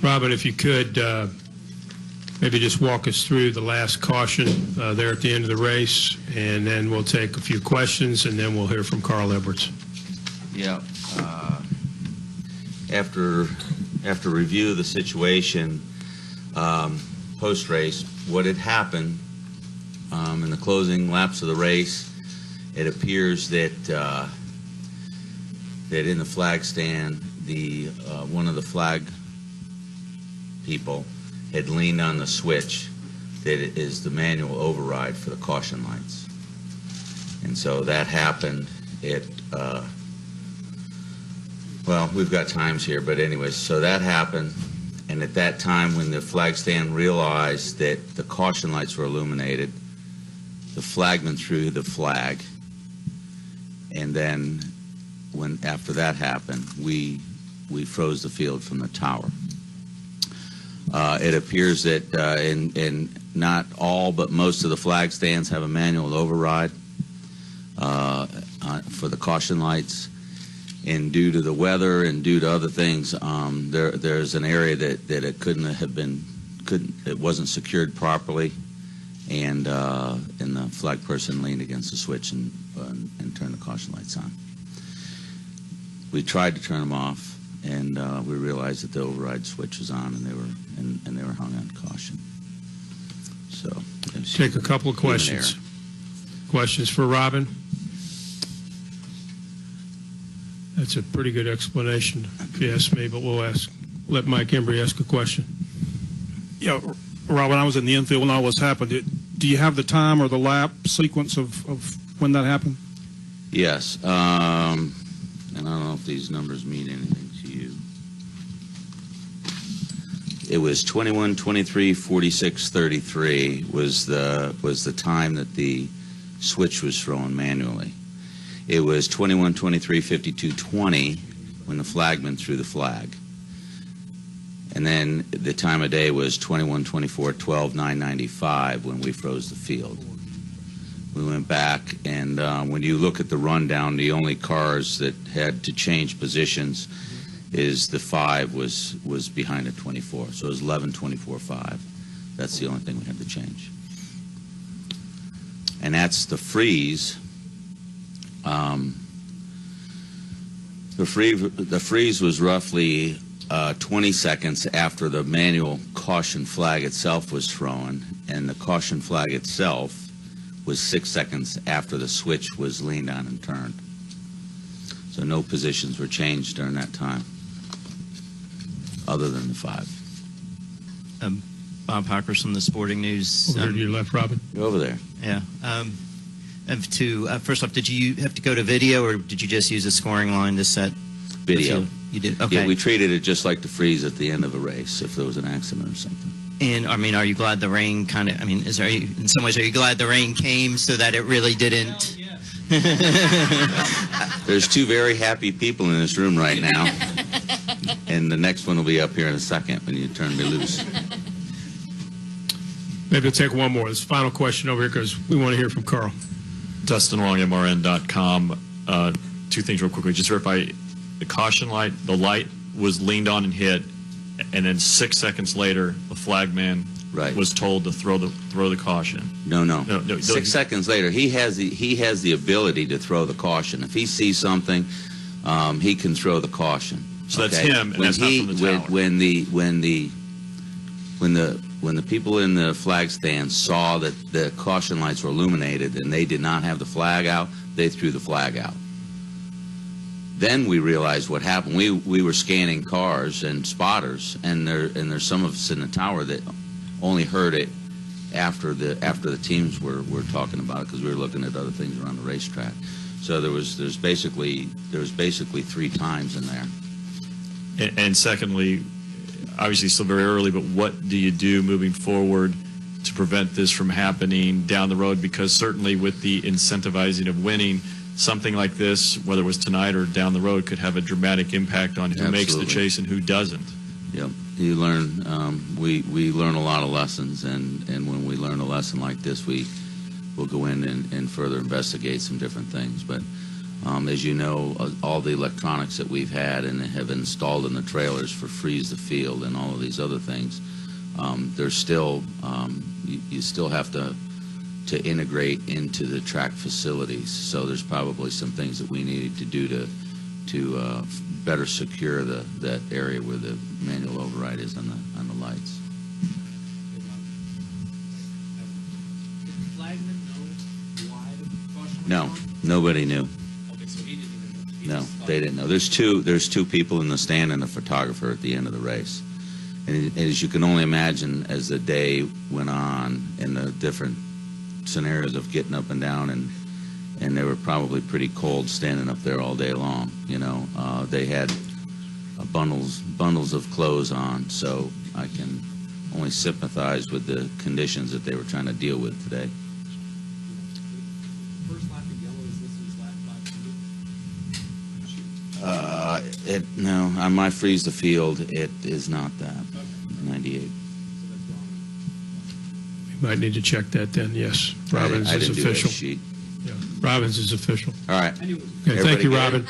Robin, if you could maybe just walk us through the last caution there at the end of the race, and then we'll take a few questions, and then we'll hear from Carl Edwards. Yeah. After review of the situation, post-race, what had happened in the closing laps of the race, it appears that that in the flag stand, one of the flag people had leaned on the switch that is the manual override for the caution lights. And so that happened at, well, we've got times here, but anyways, so that happened. And at that time, when the flag stand realized that the caution lights were illuminated, the flagman threw the flag. And then after that happened, we froze the field from the tower. It appears that in not all but most of the flag stands have a manual override for the caution lights, and due to the weather and due to other things, there's an area that it wasn't secured properly, and the flag person leaned against the switch and turned the caution lights on. We tried to turn them off, and we realized that the override switch was on, and they were hung on caution. So take a couple of questions. Questions for Robin? That's a pretty good explanation, if you ask me, but we'll let Mike Embry ask a question. Yeah, Robin, I was in the infield when all this happened. Do you have the time or the lap sequence of when that happened? Yes. And I don't know if these numbers mean anything to you. It was 21, 23, 46, 33 was the time that the switch was thrown manually. It was 21, 23, 52, 20 when the flagman threw the flag. And then the time of day was 21, 24, 12, 9:95 when we froze the field. We went back, and when you look at the rundown, the only cars that had to change positions is the 5 was behind a 24. So it was 11, 24, 5. That's the only thing we had to change. And that's the freeze. The freeze was roughly 20 seconds after the manual caution flag itself was thrown, and the caution flag itself was 6 seconds after the switch was leaned on and turned. So no positions were changed during that time, other than the 5. Bob Hockers from the Sporting News. Over to your left, Robin. Go over there. Yeah. First off, did you have to go to video, or did you just use a scoring line to set video? You did. Okay. Yeah, we treated it just like the freeze at the end of a race if there was an accident or something. And I mean, are you glad the rain kind of? I mean, in some ways, are you glad the rain came so that it really didn't? There's 2 very happy people in this room right now, and the next one will be up here in a second when you turn me loose. Maybe we'll take one more. This final question over here because we want to hear from Carl. Dustin Long, MRN.com. 2 things real quickly. Just verify the caution light. The light was leaned on and hit, and then 6 seconds later, the flagman was told to throw the caution. No. 6 seconds later, he has the ability to throw the caution. If he sees something, he can throw the caution. So that's him, and that's not from the tower. When the people in the flag stand saw that the caution lights were illuminated and they did not have the flag out, they threw the flag out. Then we realized what happened. We were scanning cars and spotters, and there's some of us in the tower that only heard it after the teams were talking about it, because we were looking at other things around the racetrack. So there's basically 3 times in there. And secondly, obviously still very early, but what do you do moving forward to prevent this from happening down the road? Because certainly with the incentivizing of winning, something like this, whether it was tonight or down the road, could have a dramatic impact on who makes the chase and who doesn't. Yep. You learn, we learn a lot of lessons, and when we learn a lesson like this, we'll go in and further investigate some different things. But As you know, all the electronics that we've had and have installed in the trailers for freeze the field and all of these other things, there's still, you still have to integrate into the track facilities. So there's probably some things that we needed to do to better secure that area where the manual override is on the lights. Did the flagman know why the caution was No, on? nobody knew. Okay, so he didn't even know. He No, just thought- they didn't know. There's two people in the stand and a photographer at the end of the race. And as you can only imagine, as the day went on and the different scenarios of getting up and down, and they were probably pretty cold standing up there all day long. You know, they had bundles of clothes on, so I can only sympathize with the conditions that they were trying to deal with today. First lap of yellow, is this his lap 5? No, on my freeze the field, it is not that. Okay. 98. So that's wrong. We might need to check that then, yes. Robbins I is didn't do that official. sheet. Yeah, Robbins is official. All right. I knew it was. Okay, thank Everybody you, get it? Robin.